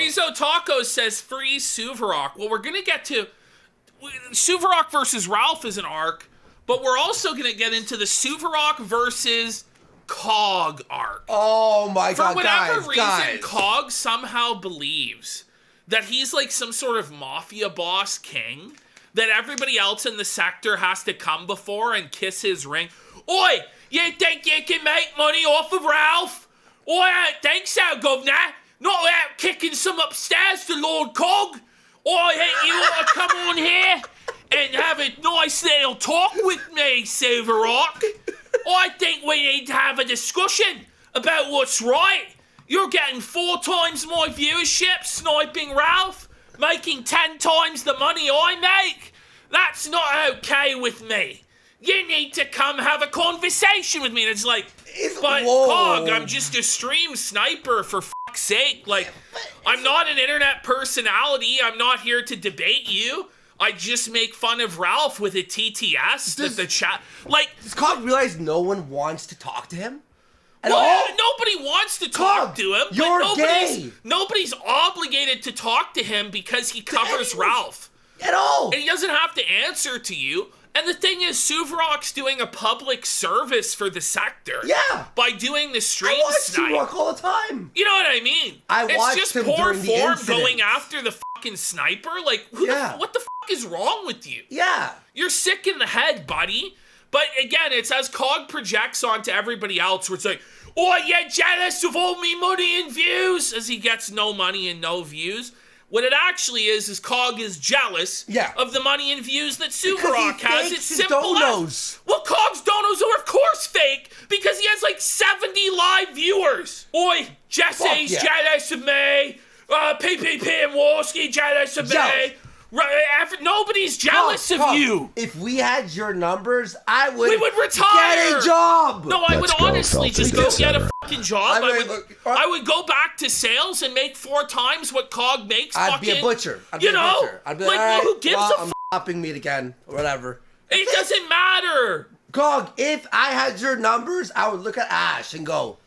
Rizzo Taco says free Suvarok. Well, we're going to get to... Suvarok versus Ralph is an arc, but we're also going to get into the Suvarok versus Cog arc. Oh my God, For whatever reason, guys. Cog somehow believes that he's like some sort of mafia boss king that everybody else in the sector has to come before and kiss his ring. Oi, you think you can make money off of Ralph? Oi, I don't think so, governor. Not without kicking some upstairs to Lord Cog. I think you ought to come on here and have a nice little talk with me, Suvarok. I think we need to have a discussion about what's right. You're getting 4 times my viewership sniping Ralph, making 10 times the money I make. That's not okay with me. You need to come have a conversation with me. And it's like, but Cog, I'm just a stream sniper for fuck's sake. Like, I'm not an internet personality. I'm not here to debate you. I just make fun of Ralph with a TTS. The chat. Like, does Cog realize no one wants to talk to him? Nobody wants to talk to him. You're gay. Nobody's obligated to talk to him because he covers Ralph. At all. And he doesn't have to answer to you. And the thing is, Suvarok's doing a public service for the sector. Yeah. By doing the stream I watch snipe. Suvarok all the time. You know what I mean? It's just him poor during the form incident. going after the fucking sniper. Like, what the fuck is wrong with you? Yeah. You're sick in the head, buddy. But again, it's as Cog projects onto everybody else where it's like, oh, you're jealous of all me money and views, as he gets no money and no views. What it actually is Cog is jealous of the money and views that Suvarok has. It's simple as. Well, Cog's donos are of course fake because he has like 70 live viewers. Oi, Jesse's jealous of me. PPP and Warski jealous of me. Nobody's jealous of you. If we had your numbers, we would retire. Get a job. No, I would honestly just go get a fucking job. I would go back to sales and make 4 times what Cog makes. I'd be a butcher. I'd be like, who gives a I'm stopping meat again, or whatever. It doesn't matter. Cog, if I had your numbers, I would look at Ash and go,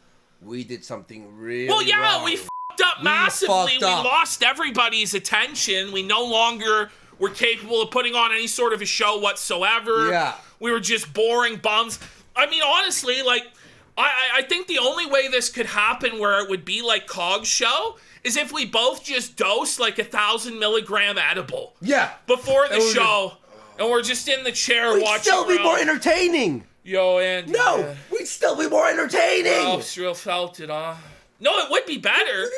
we did something really wrong. We up massively. We lost everybody's attention. We no longer were capable of putting on any sort of a show whatsoever. Yeah. We were just boring bums. I mean, honestly, like, I think the only way this could happen where it would be like Cog's show is if we both just dose like 1,000 milligram edible. Yeah. Before the show. And we're just in the chair watching. We'd still be more entertaining. Yo, Andy. No, we'd still be more entertaining. Ralph's real felt it, huh? No, it would be better.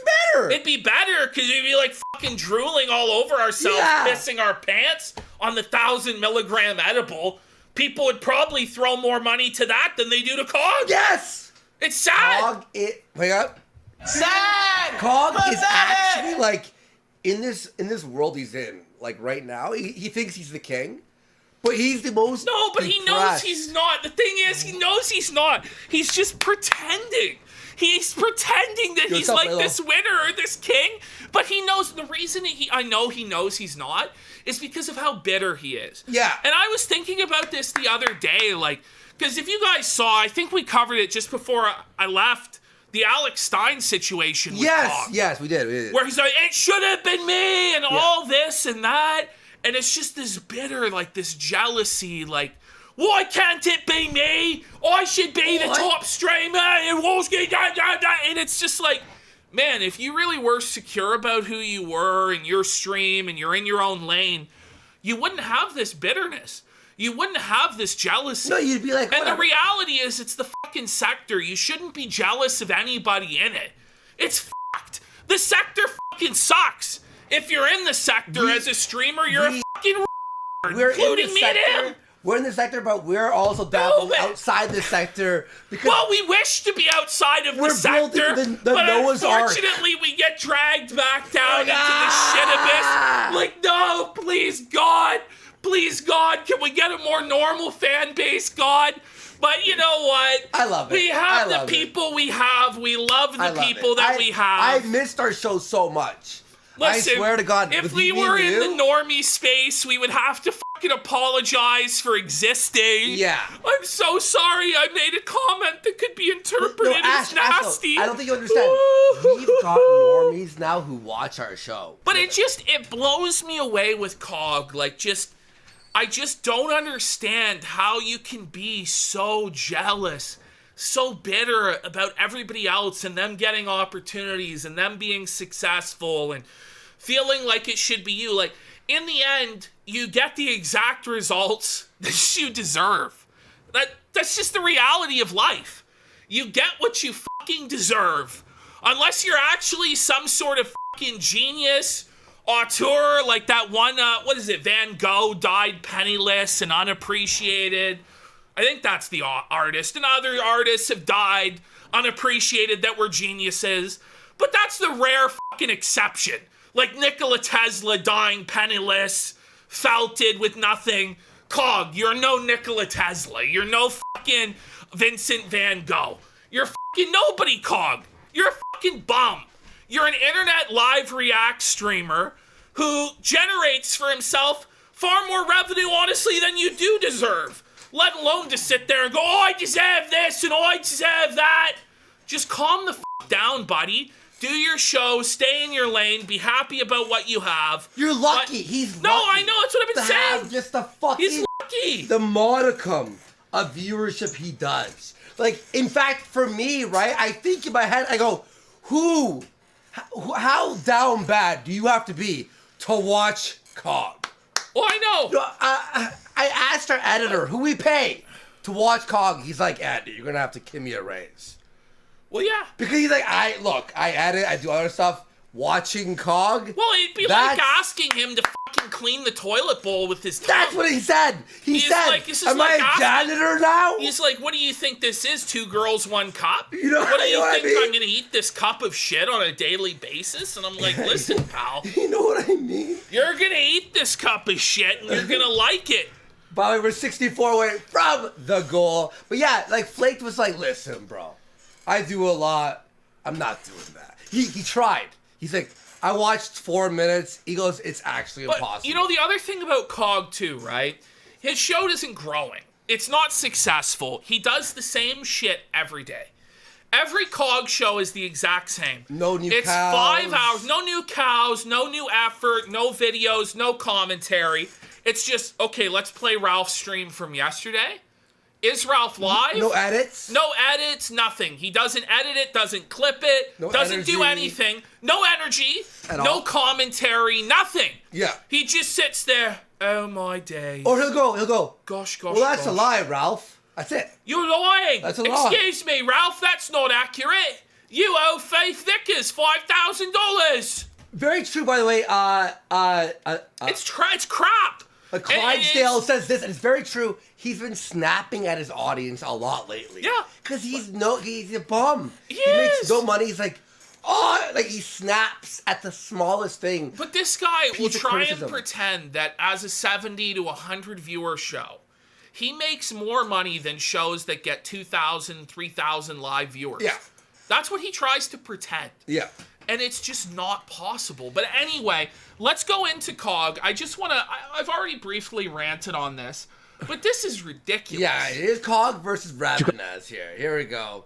It'd be better because we'd be like fucking drooling all over ourselves, pissing our pants on the 1,000 milligram edible. People would probably throw more money to that than they do to Cog. Yes! It's sad. Wake up. Sad! Cog is actually like, in this world he's in, like right now, he thinks he's the king. But he's the most he knows he's not. The thing is, he knows he's not. He's just pretending. He's pretending that he's like this winner or this king, but he knows the reason I know he knows he's not is because of how bitter he is. Yeah. And I was thinking about this the other day, like, because if you guys saw, I think we covered it just before I left, the Alex Stein situation with Cog. Yes, we did. Where he's like, it should have been me and all this and that. And it's just this bitter, like this jealousy, like, why can't it be me? I should be the top streamer and Wolski, and it's just like, man, if you really were secure about who you were and your stream and you're in your own lane, you wouldn't have this bitterness. You wouldn't have this jealousy. No, you'd be like, and the reality is it's the fucking sector. You shouldn't be jealous of anybody in it. It's fucked. The sector fucking sucks. If you're in the sector as a streamer, you're a fucking including me and him. We're in the sector, but we're also dabbling outside the sector. Because we wish to be outside of the sector, but unfortunately we get dragged back down into the shit abyss. Like, no, please God, can we get a more normal fan base, God? But you know what? I love it. We have the people we have. We love the people that we have. I missed our show so much. Listen, I swear to God. if we were in the normie space, we would have to fucking apologize for existing. Yeah. I'm so sorry I made a comment that could be interpreted as nasty. I don't think you understand. We've got normies now who watch our show. But it blows me away with Cog. Like, I just don't understand how you can be so jealous, so bitter about everybody else and them getting opportunities and them being successful and feeling like it should be you. Like, in the end, you get the exact results that you deserve. That's just the reality of life. You get what you fucking deserve. Unless you're actually some sort of fucking genius auteur, like that one, Van Gogh died penniless and unappreciated. I think that's the artist. And other artists have died unappreciated that were geniuses. But that's the rare fucking exception. Like Nikola Tesla dying penniless, felted with nothing. Cog, you're no Nikola Tesla. You're no fucking Vincent Van Gogh. You're fucking nobody, Cog. You're a fucking bum. You're an internet live react streamer who generates for himself far more revenue, honestly, than you do deserve. Let alone to sit there and go, oh, I deserve this and oh, I deserve that. Just calm the fuck down, buddy. Do your show, stay in your lane, be happy about what you have. You're lucky. He's lucky. No, I know, that's what I've been saying. Have just the fucking... He's lucky. The modicum of viewership he does. Like, in fact, for me, right, I think in my head, I go, how down bad do you have to be to watch Cog? Oh, I know. I asked our editor, who we pay to watch Cog. He's like, Andy, you're going to have to give me a raise. Well, yeah. Because he's like, I edit, I do other stuff. Watching Cog. Well, it'd be like asking him to fucking clean the toilet bowl with his tongue. That's what he said. He's said, like, am I a janitor now? He's like, what do you think this is? 2 girls, 1 cup? You know what do you think? I mean? I'm going to eat this cup of shit on a daily basis? And I'm like, listen, pal. You know what I mean? You're going to eat this cup of shit and you're going to like it. By the way, we're 64 away from the goal. But yeah, like Flake was like, listen, bro, I do a lot. I'm not doing that. He tried. He's like, I watched 4 minutes. He goes, it's actually impossible. You know, the other thing about Cog too, right? His show isn't growing. It's not successful. He does the same shit every day. Every Cog show is the exact same. No new cows. It's 5 hours. No new cows. No new effort. No videos. No commentary. It's just, okay, let's play Ralph's stream from yesterday. Is Ralph live? No edits? No edits, nothing. He doesn't edit it, doesn't clip it, doesn't do anything. No energy, no commentary, nothing. Yeah. He just sits there, oh my days. Or he'll go. Gosh. Well, that's a lie, Ralph. That's it. You're lying. That's a lie. Excuse me, Ralph, that's not accurate. You owe Faith Vickers $5,000. Very true, by the way. It's crap. Clydesdale says this, and it's very true. He's been snapping at his audience a lot lately. Yeah. Because he's a bum. He makes no money. He's like, he snaps at the smallest thing. But this guy will try and pretend that as a 70 to 100 viewer show, he makes more money than shows that get 2,000, 3,000 live viewers. Yeah. That's what he tries to pretend. Yeah. And it's just not possible. But anyway, let's go into Cog. I just want to... I've already briefly ranted on this, but this is ridiculous. Yeah, it is Cog versus Ravenaz here. Here we go.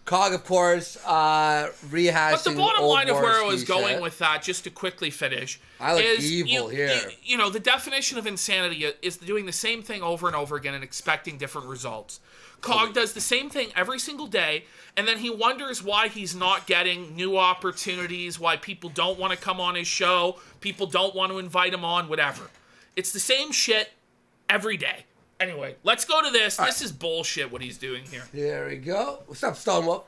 Cog, of course, rehashing. But the bottom line of where I was going shit. with that, just to quickly finish, I like is evil here. You know, the definition of insanity is doing the same thing over and over again and expecting different results. Cog does the same thing every single day, and then he wonders why he's not getting new opportunities, why people don't want to come on his show, people don't want to invite him on, whatever. It's the same shit every day. Anyway, let's go to this. This is bullshit what he's doing here. Here we go. What's up, Stonewall?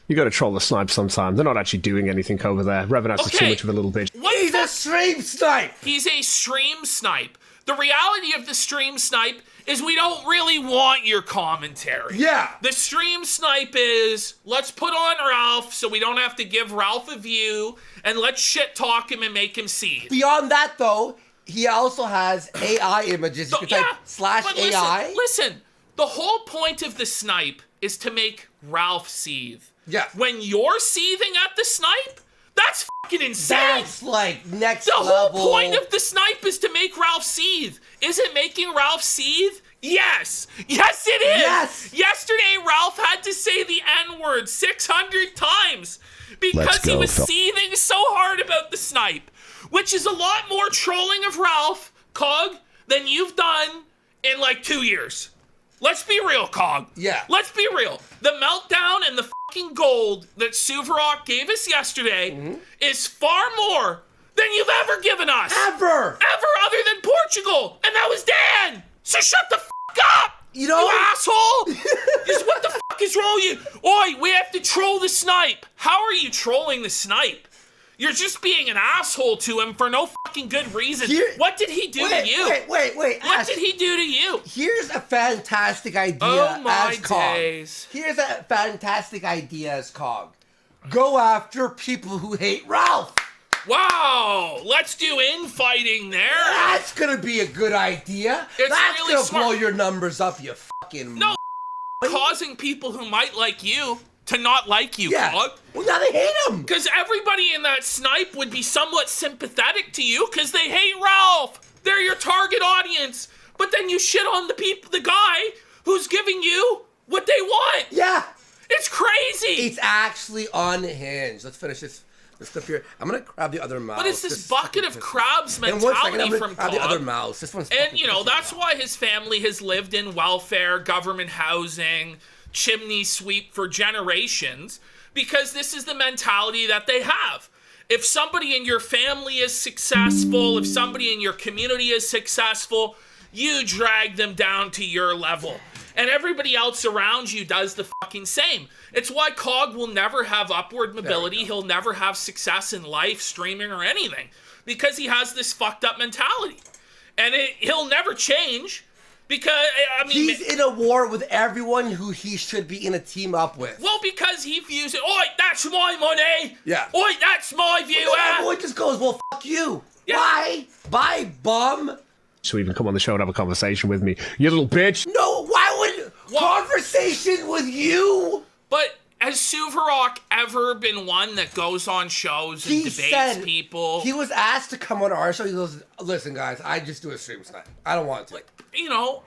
You gotta troll the snipe sometimes. They're not actually doing anything over there. Revenant's is too much of a little bitch. He's a stream snipe! He's a stream snipe. The reality of the stream snipe is we don't really want your commentary. Yeah. The stream snipe is, let's put on Ralph so we don't have to give Ralph a view, and let's shit talk him and make him seethe. Beyond that, though, he also has AI images. You can type /AI. Listen, the whole point of the snipe is to make Ralph seethe. Yeah. When you're seething at the snipe, That's fucking insane. That's like next The level. whole point of the snipe is to make Ralph seethe. Is it making Ralph seethe? Yes. Yes, it is. Yes. Yesterday, Ralph had to say the N-word 600 times because he was seething so hard about the snipe, which is a lot more trolling of Ralph, Cog, than you've done in like 2 years. Let's be real, Cog. Yeah. Let's be real. The meltdown and the fucking gold that Suvarok gave us yesterday is far more than you've ever given us. Ever, other than Portugal. And that was Dan. So shut the fuck up. You know? You asshole. Just what the fuck is wrong with you? Oi, we have to troll the snipe. How are you trolling the snipe? You're just being an asshole to him for no fucking good reason. What did he do to you? Wait. What Ash, did he do to you? Here's a fantastic idea Oh my as Cog. days. Here's a fantastic idea as Cog. Go after people who hate Ralph. Wow, let's do infighting there. That's gonna be a good idea. It's That's really gonna smart. blow your numbers up, you fucking. No, causing people who might like you to not like you, Yeah. Cog. Well, now they hate him. Because everybody in that snipe would be somewhat sympathetic to you because they hate Ralph. They're your target audience. But then you shit on the guy who's giving you what they want. Yeah. It's crazy. It's actually unhinged. Let's finish this stuff here. I'm gonna grab the other mouse. What is this bucket of crabs In 1 second, I'm mentality gonna from grab the other Cog? mouse. This one's And, fucking you know, pissing that's me why his family has lived in welfare, government housing, chimney sweep for generations, because this is the mentality that they have. If somebody in your family is successful, if somebody in your community is successful, you drag them down to your level. And everybody else around you does the fucking same. It's why Cog will never have upward mobility. He'll never have success in life, streaming, or anything. Because he has this fucked up mentality. And he'll never change. Because, I mean... He's in a war with everyone who he should be in a team up with. Well, because he views it, oi, that's my money! Yeah. Oi, that's my viewer! Everyone just goes, well, fuck you. Yeah. Bye. Bye, bum. So even come on the show and have a conversation with me, you little bitch. No, why would... Conversation with you? But has Suvarok ever been one that goes on shows and debates people? He was asked to come on our show. He goes, listen, guys, I just do a stream tonight. I don't want to. You know,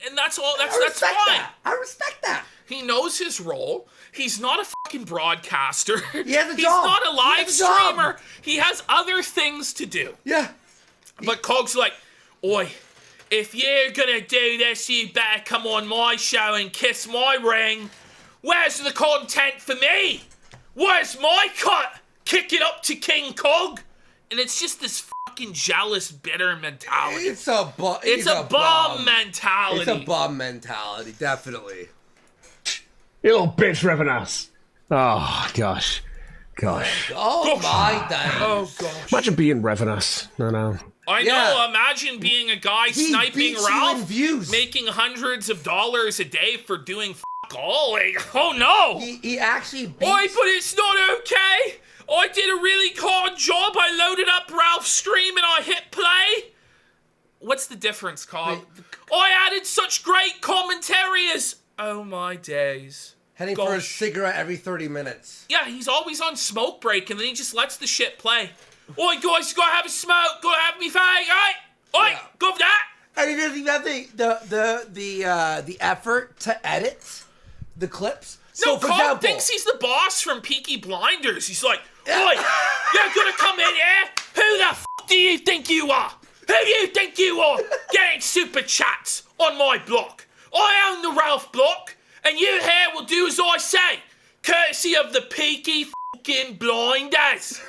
and that's all. That's respect fine. that. I respect that. He knows his role. He's not a fucking broadcaster. He has a He's job. not a live He has a job. streamer. He has other things to do. Yeah. But Cog's like, oi, if you're gonna do this, you better come on my show and kiss my ring. Where's the content for me? Where's my cut? Kick it up to King Cog. And it's just this fucking jealous, bitter mentality. It's a bum. It's a bum mentality. It's a bum mentality, definitely. You little bitch, Revenas. Oh, gosh. Oh, my days. Oh, gosh. Imagine being Revenas. No. I Yeah. know, imagine being a guy He sniping beats you in Ralph, views. making hundreds of dollars a day for doing f*** all. Like, oh no! He actually beats... Oi, but it's not okay! I did a really hard job. I loaded up Ralph's stream and I hit play. What's the difference, Cog? I added such great commentary as... Oh my days. Heading for a cigarette every 30 minutes. Yeah, he's always on smoke break and then he just lets the shit play. Oi, guys, gotta have a smoke, gotta have me fag, alright? Oi, Yeah. go for that! And he doesn't even have the effort to edit the clips. No, So, for Cog example, thinks he's the boss from Peaky Blinders. He's like, oi, you're gonna come in here? Who the f*** do you think you are? Who do you think you are? Getting super chats on my block. I own the Ralph block, and you here will do as I say, courtesy of the Peaky f***ing Blinders.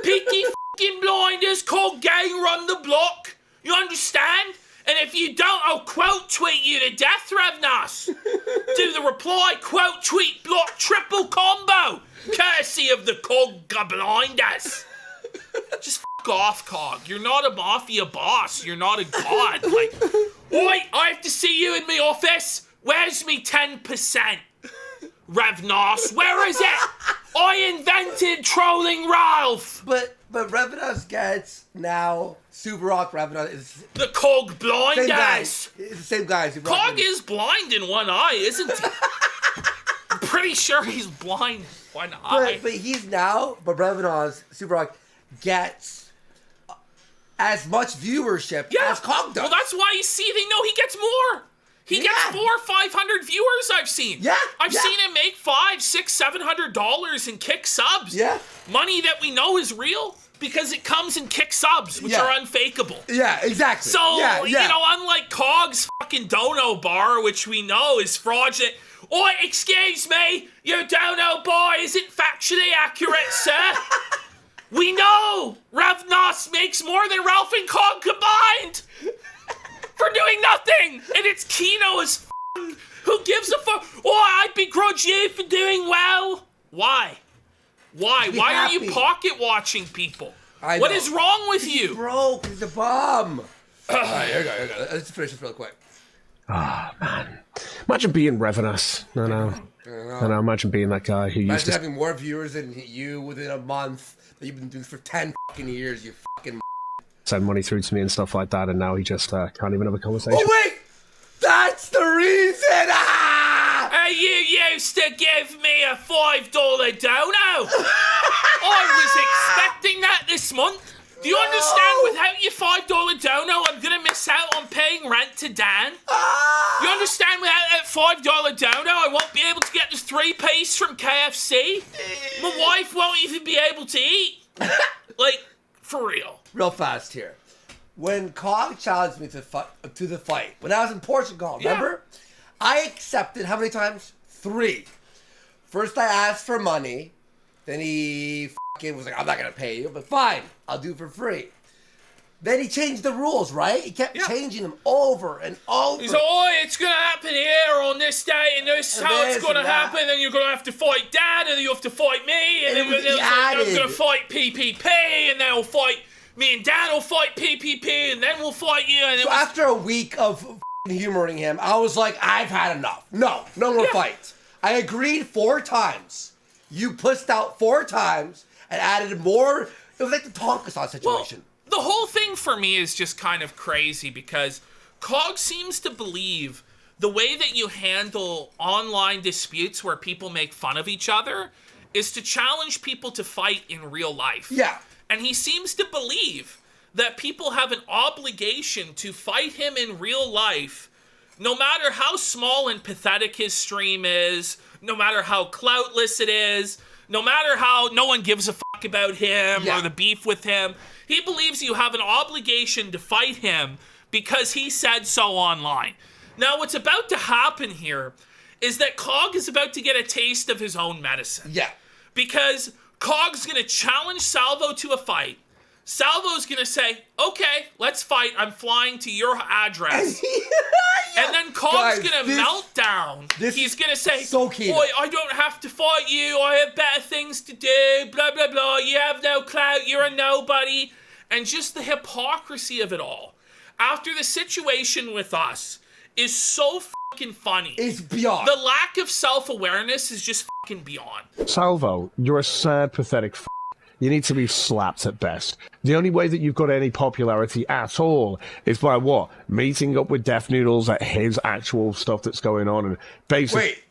Peaky f***ing Blinders, Cog gang run the block. You understand? And if you don't, I'll quote tweet you to death, Revnas. Do the reply, quote tweet block triple combo. Courtesy of the Cog Blinders. Just f*** off, Cog. You're not a mafia boss. You're not a god. Like, oi, I have to see you in my office. Where's me 10%? Revnos, where is it? I invented trolling Ralph. But Revenas gets now Suvarok Revenas is The Cog same Blinders. guys. It's the same guys. Cog is blind in one eye, isn't he? pretty sure he's blind. One But eye. he's now, but Revenant's Super Rock gets as much viewership as Cog does. Well, that's why they know he gets more. He gets 400 or 500 viewers. I've seen. Yeah, I've seen him make $500, $600, $700 in kick subs. Yeah. Money that we know is real because it comes in kick subs, which are unfakeable. Yeah, exactly. So, you know, unlike Cog's fucking dono bar, which we know is fraudulent. Oi, excuse me, your dono bar isn't factually accurate, sir. We know Ravnos makes more than Ralph and Cog combined for doing nothing, and it's Kino as who gives a fuck? Oh, I begrudge you for doing well. Why? Why are you pocket watching people? What is wrong with you? Broke. He's a bum. Alright, here we go. Let's finish this real quick. Ah, man. Imagine being Revenus. I know. Imagine being that guy who used Imagine to having more viewers than you within a month that you've been doing for 10 fucking years, you fucking send money through to me and stuff like that, and now he just can't even have a conversation. Oh, wait! That's the reason! You used to give me a $5 dono. I was expecting that this month. Do you understand without your $5 dono, I'm going to miss out on paying rent to Dan? You understand without that $5 dono, I won't be able to get the 3-piece from KFC? My wife won't even be able to eat. Like, for real. Real fast here. When Cog challenged me to the fight, when I was in Portugal, remember? I accepted how many times? 3. First I asked for money, then he was like, I'm not going to pay you, but fine, I'll do it for free. Then he changed the rules, right? He kept changing them over and over. He's like, oh, it's going to happen here on this day, and this is how it's going to happen, and you're going to have to fight Dad, and then you have to fight me, and then I'm going to fight PPP, and then we'll fight, me and Dad will fight PPP, and then we'll fight you. And so after a week of humoring him, I was like, I've had enough. No more fights. I agreed 4 times. You pussed out 4 times and added more. It was like the Tonkasan situation. Well, the whole thing for me is just kind of crazy because Cog seems to believe the way that you handle online disputes where people make fun of each other is to challenge people to fight in real life. Yeah. And he seems to believe that people have an obligation to fight him in real life, no matter how small and pathetic his stream is, no matter how cloutless it is, no matter how no one gives a fuck about him or the beef with him. He believes you have an obligation to fight him because he said so online. Now, what's about to happen here is that Cog is about to get a taste of his own medicine. Yeah. Because Cog's going to challenge Salvo to a fight. Salvo's going to say, okay, let's fight. I'm flying to your address. And then Cog's going to melt down. He's going to say, boy, I don't have to fight you. I have better things to do. Blah, blah, blah. You have no clout. You're a nobody. And just the hypocrisy of it all. After the situation with us is so fucking funny. It's beyond. The lack of self-awareness is just fucking beyond. Salvo, you're a sad, pathetic You need to be slapped at best. The only way that you've got any popularity at all is by what? Meeting up with Death Noodles at his actual stuff that's going on and basically... Wait.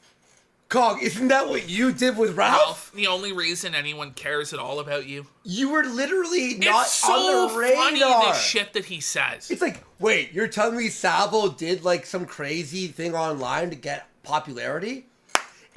Cog, isn't that what you did with Ralph? The only reason anyone cares at all about you. You were literally not so on the radar. It's so funny, this shit that he says. It's like, wait, you're telling me Salvo did like some crazy thing online to get popularity?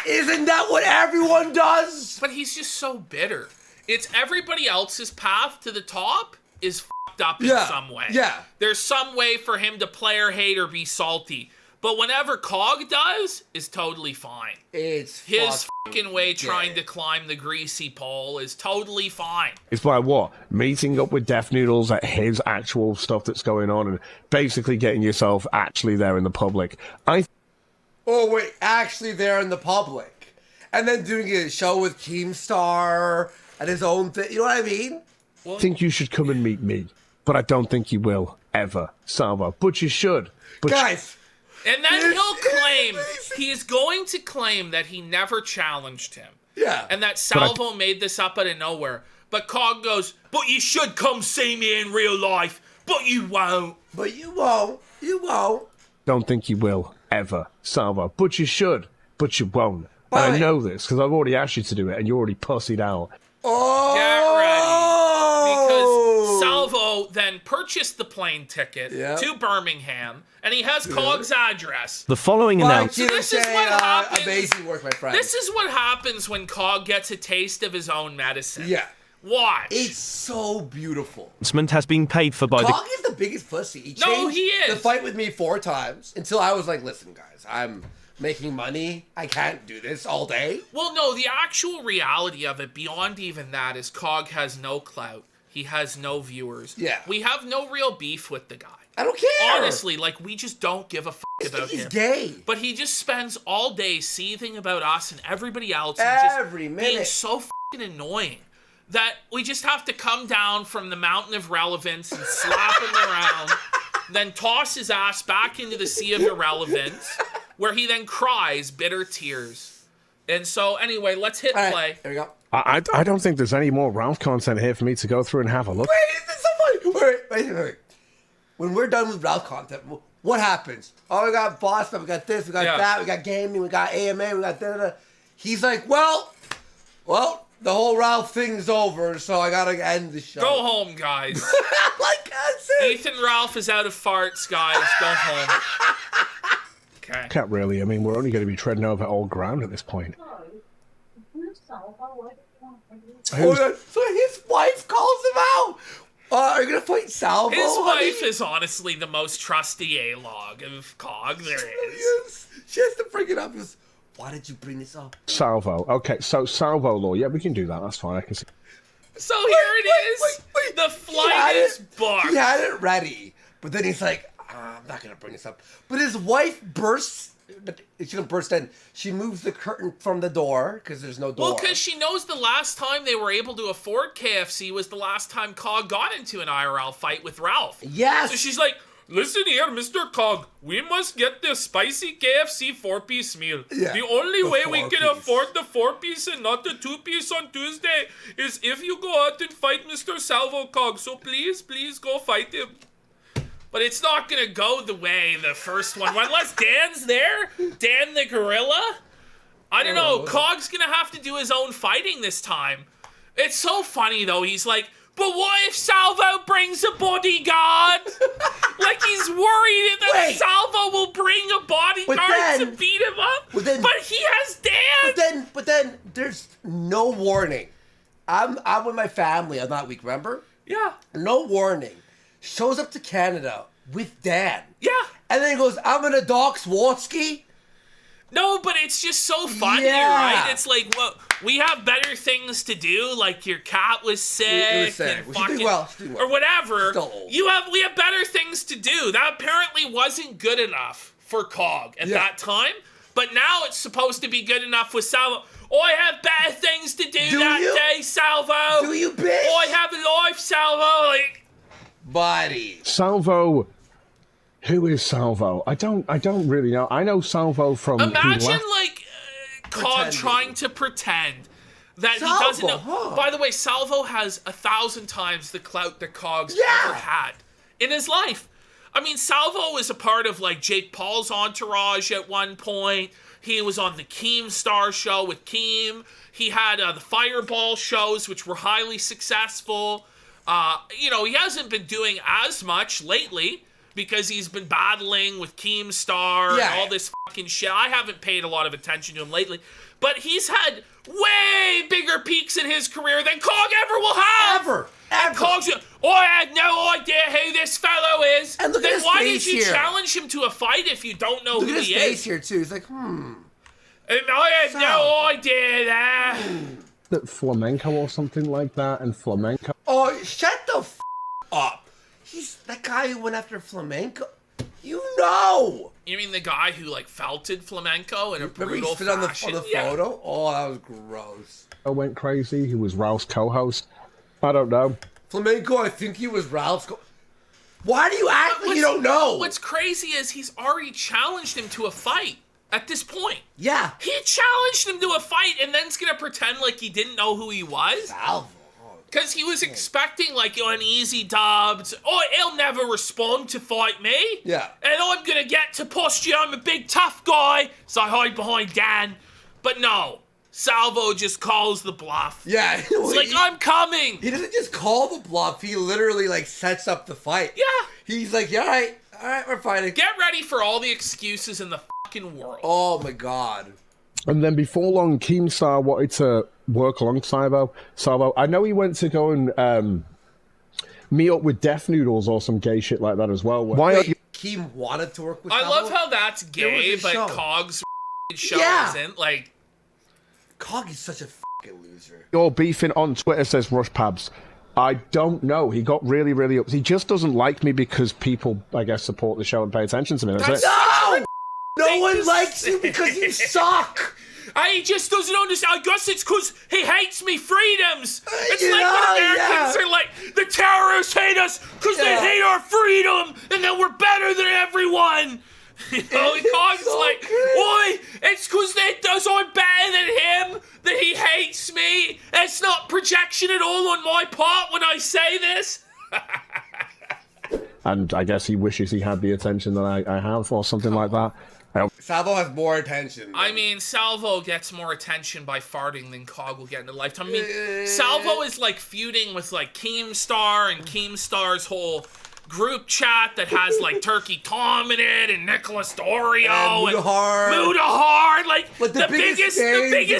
Isn't that what everyone does? But he's just so bitter. It's everybody else's path to the top is fucked up in some way. Yeah. There's some way for him to player hate or be salty. But whenever Cog does, is totally fine. It's his fucking way trying to climb the greasy pole is totally fine. It's by what? Meeting up with Death Noodles at his actual stuff that's going on and basically getting yourself actually there in the public. Oh, wait, actually there in the public. And then doing a show with Keemstar and his own thing. You know what I mean? I think you should come and meet me. But I don't think you will, ever, Salvo. But you should. But guys... And then he's going to claim that he never challenged him. Yeah. And that Salvo made this up out of nowhere. But Cog goes, but you should come see me in real life. But you won't. But you won't. You won't. Don't think you will, ever, Salvo. But you should. But you won't. By the And I way- know this because I've already asked you to do it, and you already pussied out. Oh! Get ready. Because Salvo then purchased the plane ticket to Birmingham, and he has Cog's address. The following announcement. So this is what happens. Amazing work, my friend. This is what happens when Cog gets a taste of his own medicine. Yeah. Watch. It's so beautiful. Has been paid for by Cog is the biggest pussy. He changed he is. the fight with me 4 times until I was like, listen, guys, I'm making money. I can't do this all day. Well, no, the actual reality of it, beyond even that, is Cog has no clout. He has no viewers. Yeah. We have no real beef with the guy. I don't care. Honestly, like, we just don't give a about He's him. gay. But he just spends all day seething about us and everybody else. Every and just minute. being so annoying that we just have to come down from the mountain of relevance and slap him around, then toss his ass back into the sea of irrelevance, where he then cries bitter tears. And so, anyway, let's hit All play. right, there we go. I don't think there's any more Ralph content here for me to go through and have a look. Wait, this is so funny. Wait. When we're done with Ralph content, what happens? Oh, we got boss stuff, we got this, we got that, we got gaming, we got AMA, we got da. He's like, well, the whole Ralph thing's over, so I gotta end the show. Go home, guys. Like that's it. Ethan Ralph is out of farts, guys. Go home. Okay. Can't really. I mean, we're only going to be treading over old ground at this point. Oh, God. So his wife calls him out. Are you gonna fight Salvo? His honey? wife is honestly the most trusty A-log of Cog there is. Yes. She has to bring it up. Because, why did you bring this up? Salvo. Okay, so Salvo law. Yeah, we can do that. That's fine. I can see. So here it is. Wait. The flight is booked. He had it ready, but then he's like, I'm not gonna bring this up. But his wife bursts. But she doesn't burst in. She moves the curtain from the door because there's no door. Well, because she knows the last time they were able to afford KFC was the last time Cog got into an IRL fight with Ralph. Yes. So she's like, listen here, Mr. Cog, we must get the spicy KFC 4-piece meal. Yeah, The only the way we can 4-piece. afford the 4-piece and not the 2-piece on Tuesday is if you go out and fight Mr. Salvo, Cog. So please go fight him. But it's not going to go the way the first one, unless Dan's there, Dan the gorilla. I don't know, Cog's going to have to do his own fighting this time. It's so funny, though. He's like, but what if Salvo brings a bodyguard? Like, he's worried that Salvo will bring a bodyguard to beat him up. But he has Dan. But then there's no warning. I'm with my family on that week, remember? Yeah. No warning. Shows up to Canada with Dan. Yeah. And then he goes, I'm gonna dock Swatsky. No, but it's just so funny, Yeah. right? It's like, well, we have better things to do. Like your cat was sick, It was sick. and Well, she did fucking, well. She did well. or whatever. Still old. We have better things to do. That apparently wasn't good enough for Cog at that time. But now it's supposed to be good enough with Salvo. Oh, I have better things to do that day, Salvo. Do you, bitch? Oh, I have a life, Salvo. Like, Buddy. Salvo. Who is Salvo? I don't really know. I know Salvo from. imagine Cog Pretending. trying to pretend that Salvo, he doesn't know. huh? By the way, Salvo has 1,000 times the clout that Cog's ever had in his life. I mean, Salvo was a part of Jake Paul's entourage at one point. He was on the Keemstar show with Keem. He had the Fireball shows, which were highly successful. He hasn't been doing as much lately because he's been battling with Keemstar and all this fucking shit. I haven't paid a lot of attention to him lately. But he's had way bigger peaks in his career than Cog ever will have. Ever. And Cog's, I had no idea who this fellow is. And look at then his why face did you here. challenge him to a fight if you don't know Look who at his he face is? here, too. He's like, And I had no idea that. That flamenco or something like that, and flamenco. Oh, shut the up. He's that guy who went after flamenco. You know. You mean the guy who felted flamenco in a Remember he brutal spit on the fashion? photo? Oh, that was gross. I went crazy. He was Ralph's co-host. I don't know. Flamenco, I think he was Ralph's. Why do you act like you don't know? What's crazy is he's already challenged him to a fight at this point. Yeah. He challenged him to a fight and then's gonna pretend like he didn't know who he was? Salvo. Because he was expecting an easy dub. He'll never respond to fight me. Yeah. And I'm gonna get to posture. I'm a big tough guy. So I hide behind Dan. But no, Salvo just calls the bluff. Yeah. It's like, I'm coming. He doesn't just call the bluff. He literally, like, sets up the fight. Yeah. He's like, yeah, all right, we're fighting. Get ready for all the excuses in the fucking world. Oh, my God. And then before long, Keemstar wanted to work alongside Salvo. I know he went to go and meet up with Death Noodles or some gay shit like that as well. Why are you... Keem wanted to work with I Salvo? love how that's gay, but show. Cog's show isn't. Like, Cog is such a fucking loser. You're beefing on Twitter, says Rush Pabs. I don't know. He got really, really upset. He just doesn't like me because people, I guess, support the show and pay attention to me. That's it. No! No one likes you because you suck! He just doesn't understand. I guess it's because he hates me freedoms. It's You like know, when Americans are like, the terrorists hate us because they hate our freedom, and then we're better than everyone. You know, Cog's so like, oi, it's because I'm better than him that he hates me. It's not projection at all on my part when I say this. And I guess he wishes he had the attention that I have or something like that. Salvo has more attention. I mean, Salvo gets more attention by farting than Cog will get in a lifetime. I mean, Salvo is like feuding with like Keemstar and Keemstar's whole group chat that has like Turkey Tom in it and Nicholas Dorio and Mudahar. Like the biggest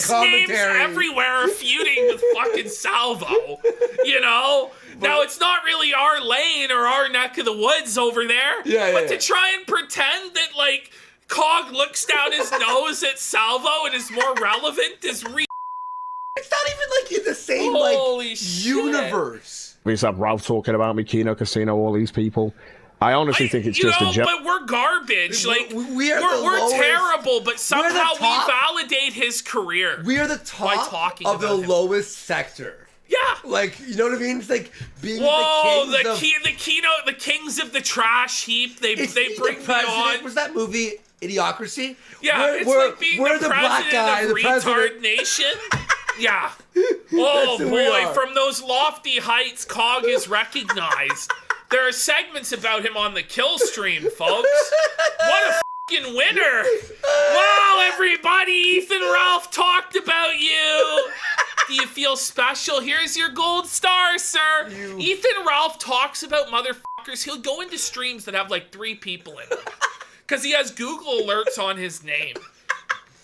names everywhere are feuding with fucking Salvo. You know? Now, it's not really our lane or our neck of the woods over there. But to try and pretend that, like, Cog looks down his nose at Salvo and is more relevant is It's not even like in the same, Holy like, shit. universe. We used to have Ralph talking about me, Kino Casino, all these people. I honestly think it's just a joke. But we're garbage. Like, we're lowest, terrible, but somehow we top, validate his career. We are the top of the lowest sector. Yeah. Like, you know what I mean? It's like being the kings of the trash heap. They bring me on. Was that movie Idiocracy? Yeah, it's like being the president of Retard Nation. Yeah. Oh boy, from those lofty heights, Cog is recognized. There are segments about him on the kill stream, folks. What a fucking winner. Wow, everybody, Ethan Ralph talked about you. Do you feel special? Here's your gold star, sir. Ethan Ralph talks about motherfuckers. He'll go into streams that have like 3 people in them. Because he has Google alerts on his name.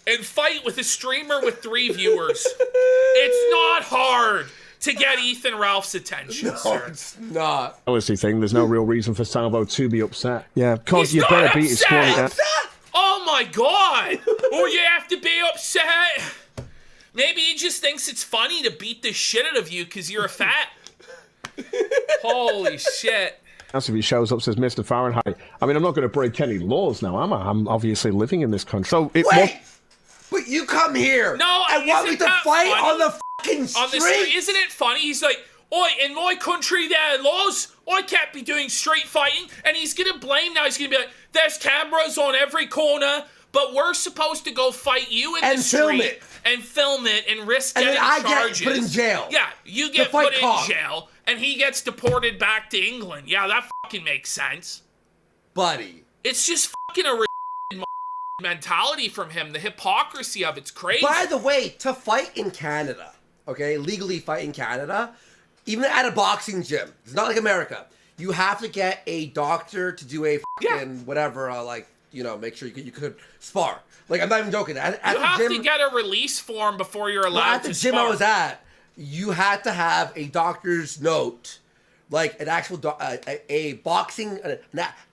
And fight with a streamer with 3 viewers. It's not hard to get Ethan Ralph's attention, sir. It's not. Honestly, thing, there's no real reason for Salvo to be upset. Yeah, because you better beat his squad. Oh my god! Oh, you have to be upset. Maybe he just thinks it's funny to beat the shit out of you because you're a fat. Holy shit. If he shows up, says Mr. Fahrenheit. I mean, I'm not going to break any laws now, am I? I'm obviously living in this country. So but you come here and want me to fight funny? On the fucking street? Isn't it funny? He's like, oi, in my country there are laws. I can't be doing street fighting. And he's going to blame now. He's going to be like, there's cameras on every corner, but we're supposed to go fight you in the street. And film it and risk getting charges. Get put in jail. Yeah, you get put in jail, and he gets deported back to England. Yeah, that fucking makes sense. Buddy. It's just fucking a mentality from him. The hypocrisy of it's crazy. By the way, to fight in Canada, okay, legally fight in Canada, even at a boxing gym, it's not like America. You have to get a doctor to do a fucking whatever, like, you know, make sure you could spar. Like, I'm not even joking. At you have to get a release form before you're allowed to spar. At the gym I was at, you had to have a doctor's note, like an actual a boxing, an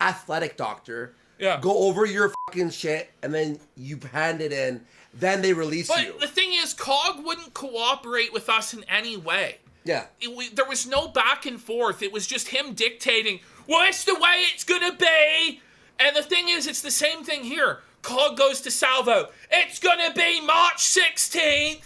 athletic doctor, go over your fucking shit, and then you hand it in. Then they release you. But the thing is, Cog wouldn't cooperate with us in any way. Yeah. There was no back and forth. It was just him dictating, well, it's the way it's gonna be. And the thing is, it's the same thing here. Cog goes to Salvo. It's gonna be March 16th.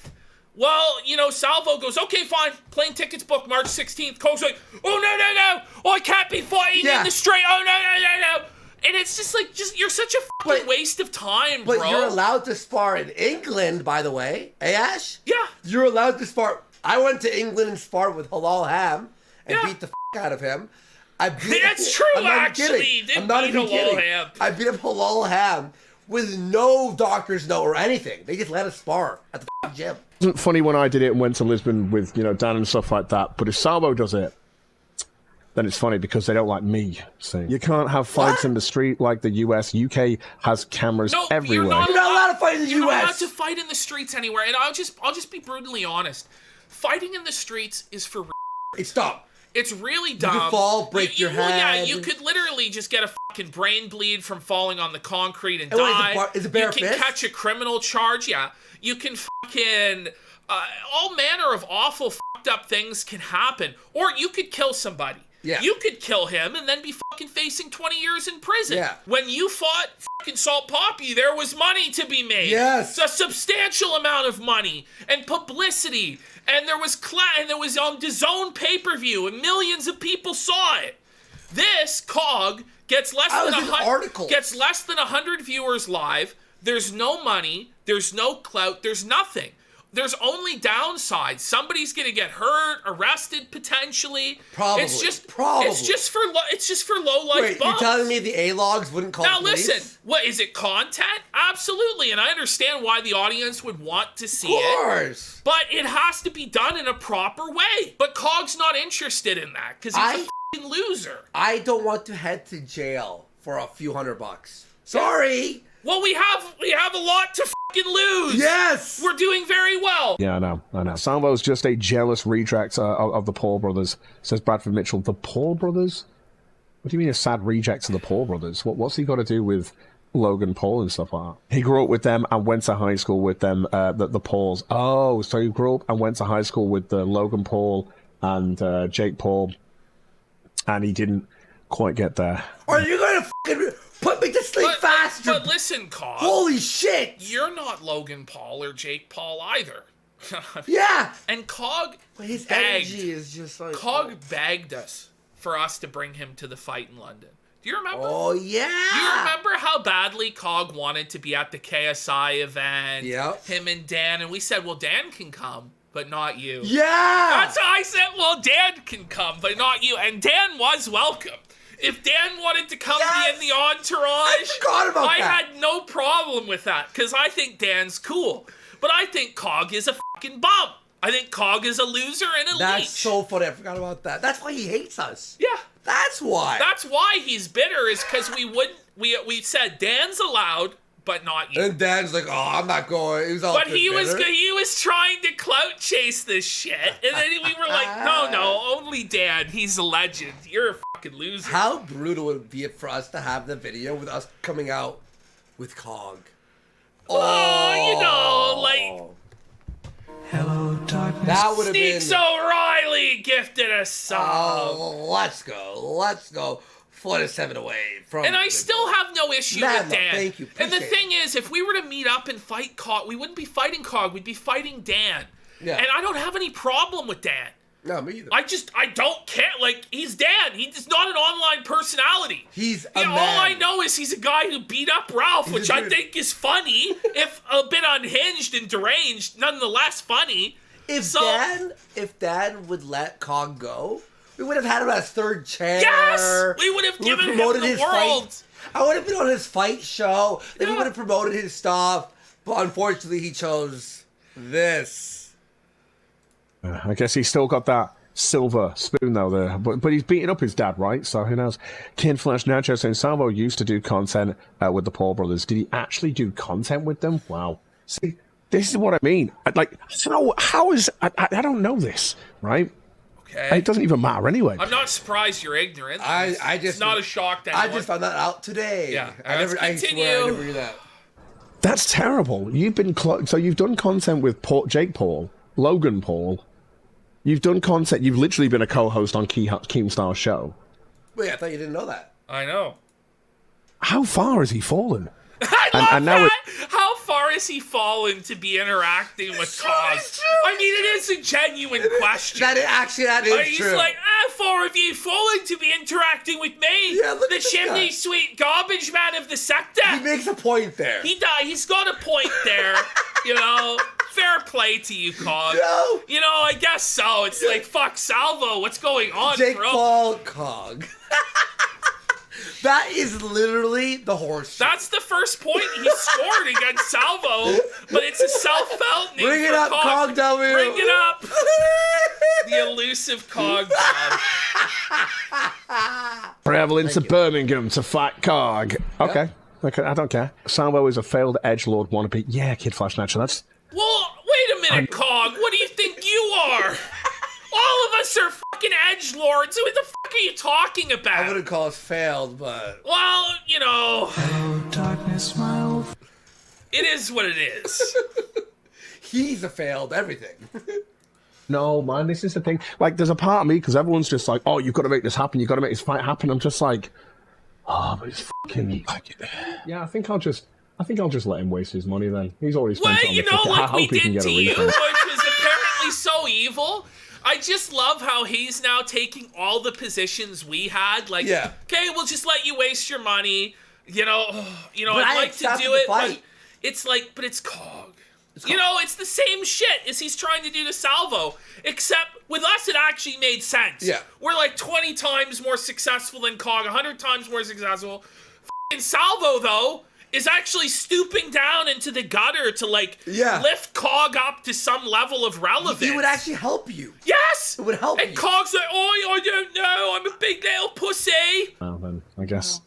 Well, you know, Salvo goes, okay, fine. Plane tickets booked March 16th. Cog's like, oh, no. I can't be fighting in the street. Oh, no. And it's just like, you're such a fucking waste of time, bro. But you're allowed to spar in England, by the way. Hey, Ash? Yeah. You're allowed to spar. I went to England and sparred with Halal Ham and beat the out of him. That's true, actually. I'm not even kidding. I beat up Halal Ham with no doctor's note or anything. They just let us spar at the gym. It wasn't funny when I did it and went to Lisbon with, Dan and stuff like that. But if Salvo does it, then it's funny because they don't like me. See, you can't have fights in the street like the US. UK has cameras everywhere. You're not allowed to fight in the You're US. not allowed to fight in the streets anywhere. And I'll just be brutally honest. Fighting in the streets is for It's dumb. It's really dumb. You could fall, break your Well, yeah, head. you could literally just get a fucking brain bleed from falling on the concrete and And what, die. is it bare You can fist? catch a criminal charge. Yeah, you can fucking all manner of awful fucked up things can happen, or you could kill somebody. Yeah. You could kill him and then be fucking facing 20 years in prison. Yeah. When you fought fucking Salt Poppy, there was money to be made. Yes. It's a substantial amount of money and publicity. And there was on DAZN pay-per-view and millions of people saw it. This COG gets less than 100 viewers live. There's no money, there's no clout, there's nothing. There's only downsides. Somebody's gonna get hurt, arrested potentially. Probably. It's just for low life Wait, bums. you're telling me the A-logs wouldn't call Now police? listen, what is it? Content? Absolutely, and I understand why the audience would want to see Of it. course. But it has to be done in a proper way. But COG's not interested in that because he's a fucking loser. I don't want to head to jail for a few $100. Sorry. Well, we have a lot to fucking lose. Yes. We're doing very well. Yeah, I know. Salvo's just a jealous reject of the Paul brothers, says Bradford Mitchell. The Paul brothers? What do you mean a sad reject of the Paul brothers? What's he got to do with Logan Paul and stuff like that? He grew up with them and went to high school with them, the Pauls. Oh, so he grew up and went to high school with Logan Paul and Jake Paul, and he didn't quite get there. Are you going to fucking put me to sleep faster? But listen, COG. Holy shit. You're not Logan Paul or Jake Paul either. Yeah. And COG But his begged. energy is just like... COG begged us for us to bring him to the fight in London. Do you remember? Oh, yeah. Do you remember how badly COG wanted to be at the KSI event? Yep. Him and Dan, and we said, well, Dan can come, but not you. Yeah. That's how I said, well, Dan can come, but not you. And Dan was welcome. If Dan wanted to come be in the entourage, I forgot about I that. had no problem with that, because I think Dan's cool. But I think COG is a fucking bum. I think COG is a loser and a That's leech. so funny. I forgot about that. That's why he hates us. Yeah. That's why. That's why he's bitter, is because we said Dan's allowed, but not you. And Dan's like, oh, I'm not going. He was all But he bitter. was trying to clout chase this shit, and then we were like, no, only Dan. He's a legend. You're a fucking loser. How brutal would it be for us to have the video with us coming out with COG? Hello, darkness. That would have been... Sneaks O'Reilly gifted us some. Oh, let's go. 4-7 away from... And I still have no issue with Dan. Thank you. And the Appreciate thing is, if we were to meet up and fight COG, we wouldn't be fighting COG. We'd be fighting Dan. Yeah. And I don't have any problem with Dan. No, me either. I don't care. Like, he's Dan. He's not an online personality. He's a man. All I know is he's a guy who beat up Ralph, which I think is funny, if a bit unhinged and deranged, nonetheless funny. If Dan would let COG go, we would have had him as third chair. Yes! We would have given him the world. I would have been on his fight show. Then we would have promoted his stuff. But unfortunately, he chose this. I guess he's still got that silver spoon though there, but he's beating up his dad, right? So who knows? Kid Flash Nacho saying Salvo used to do content with the Paul brothers. Did he actually do content with them? Wow. See, this is what I mean. How is I don't know this, right? Okay. It doesn't even matter anyway. I'm not surprised you're ignorant. It's not a shock to anyone. I just found that out today. Yeah. I swear I never knew that. That's terrible. You've been so you've done content with Jake Paul, Logan Paul. You've done content. You've literally been a co-host on Keemstar's show. Wait, I thought you didn't know that. I know. How far has he fallen? I love now that. How far has he fallen to be interacting with COG? I mean, it is a genuine question. That is true. He's like, how far have you fallen to be interacting with me? Yeah, look the at this chimney guy. sweet garbage man of the sector. He makes a point there. He's got a point there. Fair play to you, COG. No. I guess so. It's like, fuck, Salvo, what's going on, Jake bro? Paul COG. That is literally the horse shit. That's the first point he scored against Salvo, but it's a self-felt name. Bring it for up, Cog W. Bring it up. The elusive Cog Bob. Traveling to Birmingham to fight Cog. Okay. Okay, I don't care. Salvo is a failed edgelord wannabe. Yeah, Kid Flash Natural. That's. Well, wait a minute, Cog. What do you think you are? All of us are fucking edgelords. What the fuck are you talking about? I wouldn't call us failed, but... Well, you know... Hello, darkness, my old... It is what it is. He's a failed everything. No, man, this is the thing. Like, there's a part of me, because everyone's just like, oh, you've got to make this happen. You've got to make this fight happen. I'm just like, oh, but it's fucking... Yeah, I think I'll just let him waste his money then. He's already spent it on you the know, ticket. I like hope we he can did get to a you, refund. which was apparently so evil. I just love how he's now taking all the positions we had. Like, Yeah. Okay, we'll just let you waste your money. You know, But I'd I like to accepted do the it, but fight. it's like, but it's Cog. You know, it's the same shit as he's trying to do to Salvo, except with us it actually made sense. Yeah. We're like 20 times more successful than Cog, 100 times more successful. F***ing Salvo, though, is actually stooping down into the gutter to, like, lift Cog up to some level of relevance. He would actually help you. Yes! It would help and you. Cog's like, oh, I don't know, I'm a big little pussy. Well, then, I guess,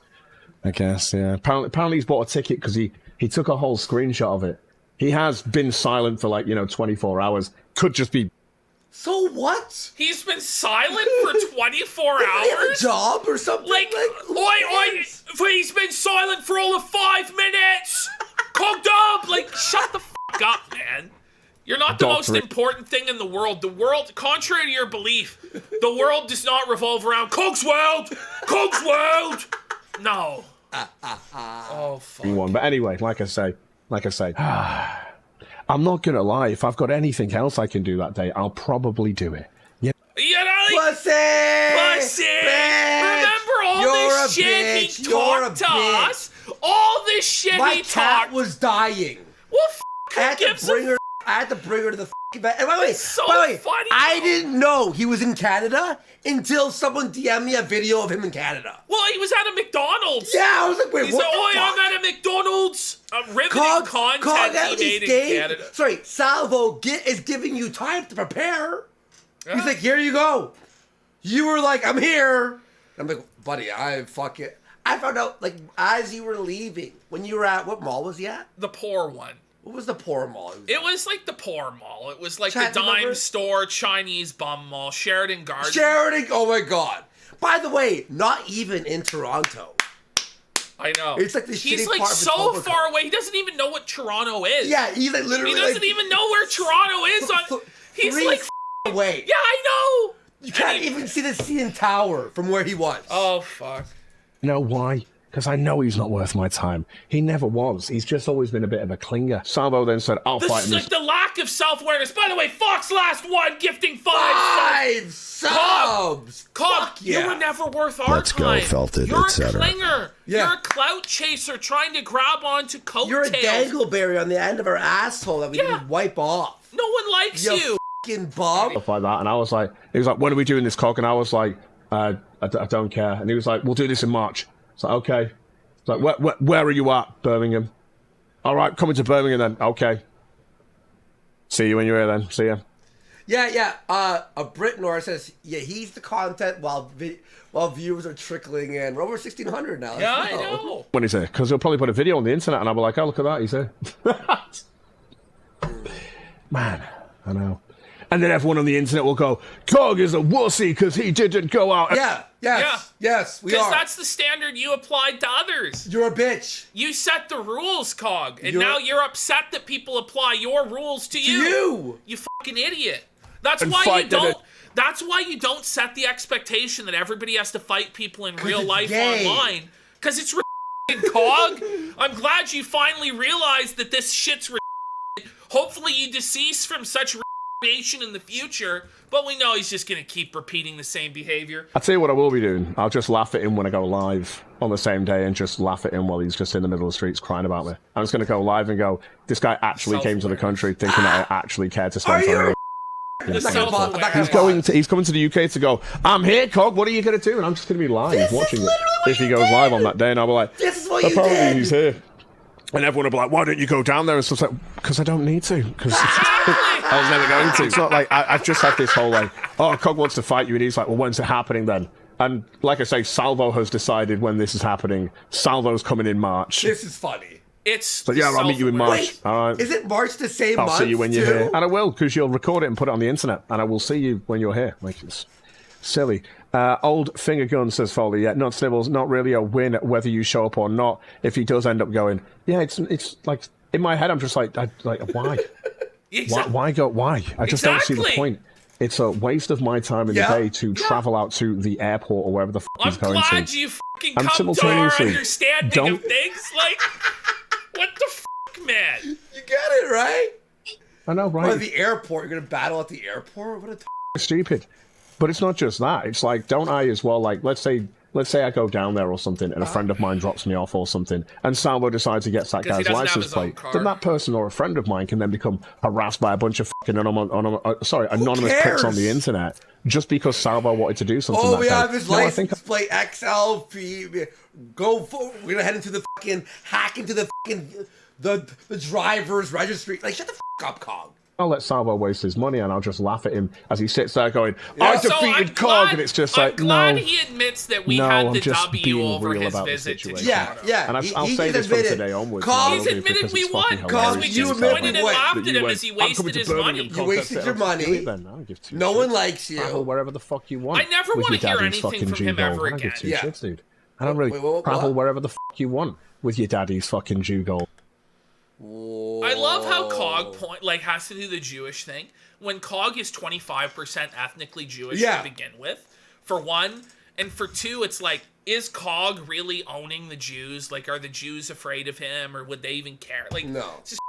yeah. Apparently he's bought a ticket because he took a whole screenshot of it. He has been silent for, like, 24 hours. Could just be... So what? He's been silent for 24 Does he have a hours? job or something? Like, he's been silent for all of 5 minutes. Cogged up. Like, shut the fuck up, man. You're not the most important thing in the world. The world, contrary to your belief, the world does not revolve around Cog's world. Cog's world. No. Oh, fuck. One. But anyway, like I say, I'm not gonna lie. If I've got anything else I can do that day, I'll probably do it. Yeah. You know, like, Pussy! Pussy! Remember all this shit he talked to us? All this shit My he cat talked. was dying. Well, I had gives to bring a her. I had to bring her to the f***ing vet. And by the way, so funny, I though. didn't know he was in Canada until someone DM'd me a video of him in Canada. Well, he was at a McDonald's. Yeah, I was like, wait, He's what like, the oh, fuck? I'm at a McDonald's. Riveting Cog content at he least made in gave. Canada. Sorry, Salvo is giving you time to prepare. He's like, here you go. You were like, I'm here. I'm like, buddy, I found out, like, as you were leaving, when you were at, what mall was he at? The poor one. What was the poor mall? It was like the poor mall. It was like Chat, the dime remember? store, Chinese bum mall, Sheridan Gardens. Sheridan, oh my god. By the way, not even in Toronto. I know. It's like the He's shitty like part of so Etobicoke. far away. He doesn't even know what Toronto is. Yeah, he's like literally He doesn't like, even know where Toronto is. He's three like, away. yeah, I know. You can't even see the CN Tower from where he was. Oh, fuck. You know why? Because I know he's not worth my time. He never was. He's just always been a bit of a clinger. Salvo then said, I'll fight him. Like the lack of self-awareness. By the way, Fox last one, gifting 5 5 subs. Cobb, Fuck yeah. you were never worth our Let's go, time. felt it, You're a etc. clinger. Yeah. You're a clout chaser trying to grab onto coattails. You're a dangleberry on the end of our asshole that we Yeah. didn't wipe off. No one likes you. Fucking bum. Stuff like that. And I was like, he was like, when are we doing this, Cog? And I was like, I don't care. And he was like, we'll do this in March. It's like, okay. It's like, where are you at, Birmingham? All right, coming to Birmingham then. Okay. See you when you're here then. See ya. Yeah. A Brit Nor says, yeah, he's the content while viewers are trickling in. We're over 1,600 now. Yeah, Let's I go. know. When he's here. Because he'll probably put a video on the internet and I'll be like, oh, look at that. He's here. Man, I know. And then everyone on the internet will go, Cog is a wussy because he didn't go out. Yes, we Because are. that's the standard you applied to others. You're a bitch. You set the rules, Cog, and You're- now you're upset that people apply your rules to you. You. You fucking idiot. That's And why you fight don't. it. That's why you don't set the expectation that everybody has to fight people in real it's life gay. online. Because it's Cog. I'm glad you finally realized that this shit's Hopefully you decease from such in the future, but we know he's just gonna keep repeating the same behavior. I'll tell you what I will be doing. I'll just laugh at him when I go live on the same day and just laugh at him while he's just in the middle of the streets crying about me. I'm just going to go live and go, this guy actually came to the country thinking that I actually cared to spend Are time you with him. He's coming to the UK to go, I'm here, Cog, what are you going to do? And I'm just going to be live watching it. If he goes live on that day, and I'll be like, this is what you apparently did. he's here. And everyone will be like, why don't you go down there? And stuff like, because I don't need to. Because I was never going to. It's not like, I've just had this whole like, oh, Cog wants to fight you. And he's like, well, when's it happening then? And like I say, Salvo has decided when this is happening. Salvo's coming in March. This is funny. It's Yeah, I'll meet you in March. Wait, All right. is it March the same month? I'll see you when you're too? here. And I will, because you'll record it and put it on the internet. And I will see you when you're here. Like, it's silly. Old Finger Gun says Foley, yeah, not Snibbles, not really a win whether you show up or not. If he does end up going, yeah, it's like, in my head, I'm just like why? Exactly. Why go? Why? I just don't see the point. It's a waste of my time in the day to travel out to the airport or wherever the he's going to. I'm glad you fucking And come to our simultaneously, understanding of things. Like, what the man? You get it, right? I know, right? Or at the airport, you're gonna battle at the airport? What a Stupid. But it's not just that. It's like, don't I as well, like, let's say I go down there or something and a friend of mine drops me off or something and Salvo decides to get that guy's license plate, then that person or a friend of mine can then become harassed by a bunch of fucking anonymous pricks on the internet just because Salvo wanted to do something we that have day. his No, I license plate XLP. We're gonna head into the fucking, hack into the fucking, the driver's registry. Like, shut the fuck up, Cog. I'll let Salvo waste his money and I'll just laugh at him as he sits there going, I So defeated Cog, and it's just like, I'm glad no. he admits that we No, had I'm the just W being over real his about the visit to situation. Toronto. Yeah. And I'll he say this from admitted, today onwards. Cog, He's admitted we won because we just admitted pointed and we won. laughed at him went, as he "I'm coming wasted to his Birmingham money. You wasted your money. Do it then. I don't give two No shits. one likes Travel you. wherever the fuck you want. I never with wanna your hear daddy's anything fucking from him Jugo. ever I don't give again. two Yeah. shits, dude. I don't really Wait, travel what? wherever the fuck you want with your daddy's fucking Jugo. I love how Cog has to do the Jewish thing. When Cog is 25% ethnically Jewish to begin with, for one, and for two, it's like, is Cog really owning the Jews? Like, are the Jews afraid of him, or would they even care? Like, No. it's just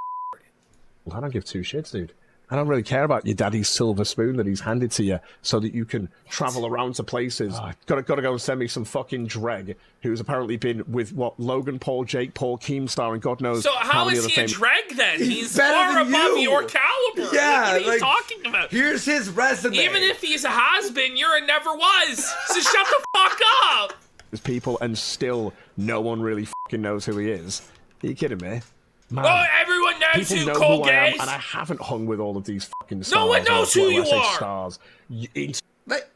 Well, I don't give two shits, dude. I don't really care about your daddy's silver spoon that he's handed to you so that you can travel around to places. Gotta go and send me some fucking dreg who's apparently been with, Logan Paul, Jake Paul, Keemstar, and God knows So how many is other he a famous... dreg then? He's better far than above you. your caliber. Yeah, What are you like, talking about? Here's his resume. Even if he's a has-been, you're a never was. So shut the fuck up. people and still no one really fucking knows who he is. Are you kidding me? Man, Oh, everyone knows people who know Cole who I am, is. and I haven't hung with all of these fucking stars. No one knows who you I say are. Stars. Like,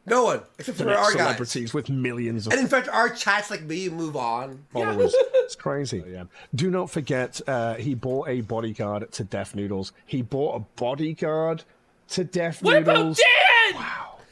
no one except for our guys. Celebrities with millions of And in fact, our chats like me move on. followers. It's crazy. Yeah. Do not forget, he bought a bodyguard to Deaf Noodles. He bought a bodyguard to Deaf What about Noodles. Dan?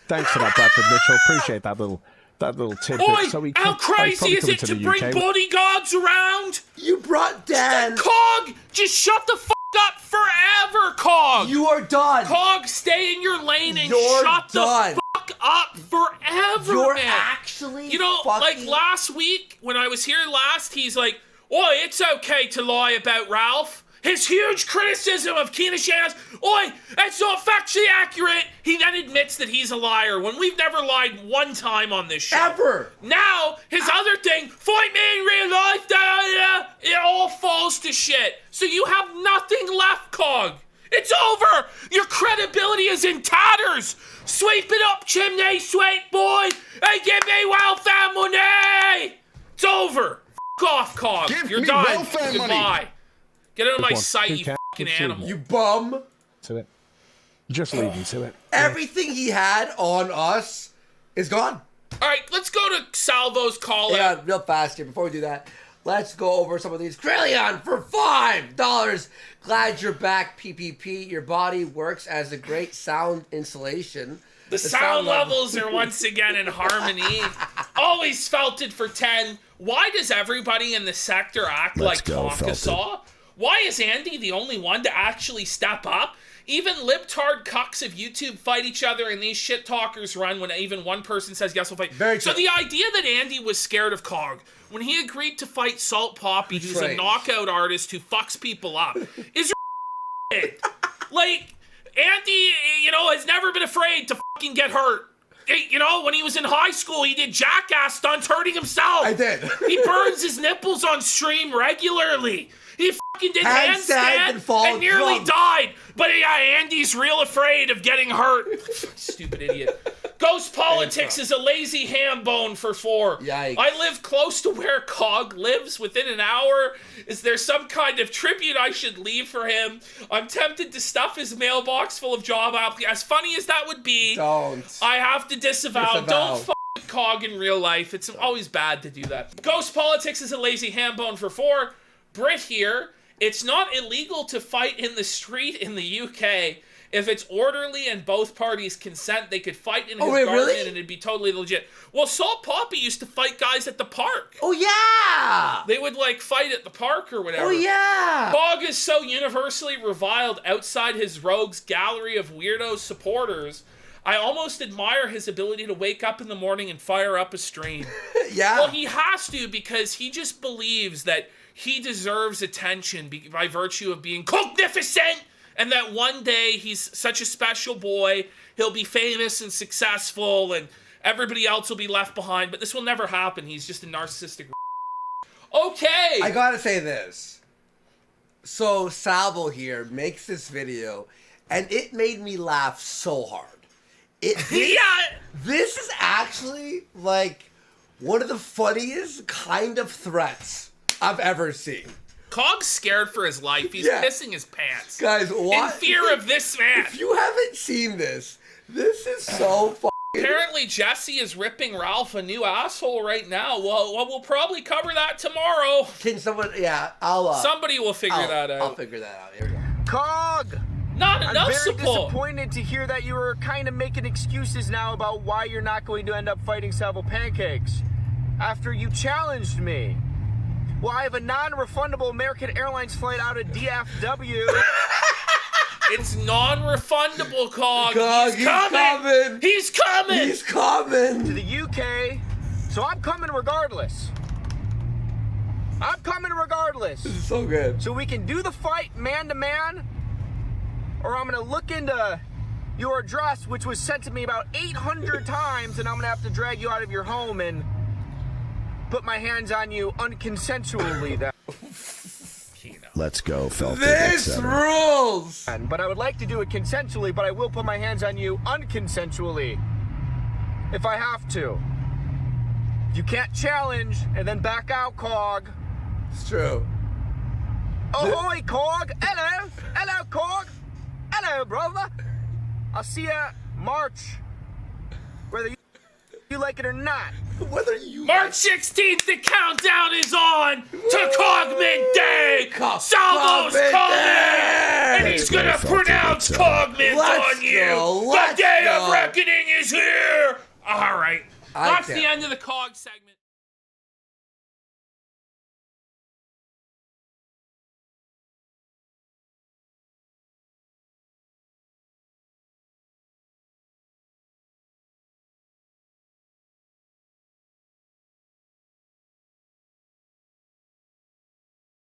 Thanks for that, Bradford Mitchell. Appreciate that little tidbit. Oi, So he how could- he's crazy probably is coming it to to the bring UK. bodyguards around? You brought Dan. Cog, just shut the fuck up forever, Cog. You are done. Cog, stay in your lane and You're shut done. the fuck up forever, You're man. actually You know, fucking... like last week when I was here last, he's like, "Oi, it's okay to lie about Ralph." His huge criticism of Keena Shana's, "Oi, that's not factually accurate." He then admits that he's a liar when we've never lied one time on this show. Ever. Now, his other thing, fight me in real life, it all falls to shit. So you have nothing left, Cog. It's over. Your credibility is in tatters. Sweep it up, chimney sweep, boy. Hey, give me welfare money. It's over. F off, Cog. Give You're me done. welfare money. Goodbye. Get out of my one. sight, Who you cares? fucking Good shooting. animal. You bum. To it. Just leave him to it. Everything he had on us is gone. All right, let's go to Salvo's call Yeah, out. real fast here. Before we do that, let's go over some of these. Krillon for $5. Glad you're back, PPP. Your body works as a great sound insulation. The sound levels are once again in harmony. Always felt it for 10. Why does everybody in the sector act like Tonkasaw? Why is Andy the only one to actually step up? Even libtard cucks of YouTube fight each other and these shit talkers run when even one person says yes, we'll fight. Very so true. the idea that Andy was scared of Cog when he agreed to fight Salt Poppy, who's a Strange. knockout artist who fucks people up, is like, Andy, has never been afraid to fucking get hurt. When he was in high school, he did jackass stunts hurting himself. I did. He burns his nipples on stream regularly. He did Handstand handstand and fall nearly drunk. died. But yeah, Andy's real afraid of getting hurt. Stupid idiot. Ghost Politics is a lazy ham bone for 4. Yikes. I live close to where Cog lives, within an hour. Is there some kind of tribute I should leave for him? I'm tempted to stuff his mailbox full of job applications. As funny as that would be, Don't. I have to disavow. Don't f with Cog in real life. It's always bad to do that. Ghost Politics is a lazy ham bone for 4. Brit here. It's not illegal to fight in the street in the UK. If it's orderly and both parties consent, they could fight in his garden really? and it'd be totally legit. Well, Salt Poppy used to fight guys at the park. Oh, yeah. They would, like, fight at the park or whatever. Oh, yeah. Cog is so universally reviled outside his rogues gallery of weirdo supporters, I almost admire his ability to wake up in the morning and fire up a stream. Yeah. Well, he has to, because he just believes that he deserves attention by virtue of being cognificent, and that one day he's such a special boy, he'll be famous and successful, and everybody else will be left behind. But this will never happen. He's just a narcissistic. Okay. I gotta say this. So Salvo here makes this video, and it made me laugh so hard. This is actually like one of the funniest kind of threats I've ever seen. Cog's scared for his life. He's pissing his pants. Guys, what? In fear of this man. If you haven't seen this, this is so Apparently Jesse is ripping Ralph a new asshole right now. Well, we'll probably cover that tomorrow. Can someone, Somebody will figure that out. I'll figure that out. Here we go. Cog! Not enough I'm very support. disappointed to hear that you were kind of making excuses now about why you're not going to end up fighting Salvo Pancakes after you challenged me. Well, I have a non-refundable American Airlines flight out of DFW. It's non-refundable, Cog. Cog, he's coming. He's coming. He's coming. To the UK, so I'm coming regardless. I'm coming regardless. This is so good. So we can do the fight man to man, or I'm gonna look into your address, which was sent to me about 800 times, and I'm gonna have to drag you out of your home and put my hands on you unconsensually. Let's go, Felton. This rules. But I would like to do it consensually, but I will put my hands on you unconsensually if I have to. You can't challenge and then back out, Cog. It's true. Ahoy, Cog! Hello! Hello, Cog! Hello, brother! I'll see you March, whether you like it or not. Whether you March 16th, the countdown is on to Cogman Day. Salvo's coming, and he's gonna pronounce Cogman on you. The day of reckoning is here. All right, that's the end of the Cog segment.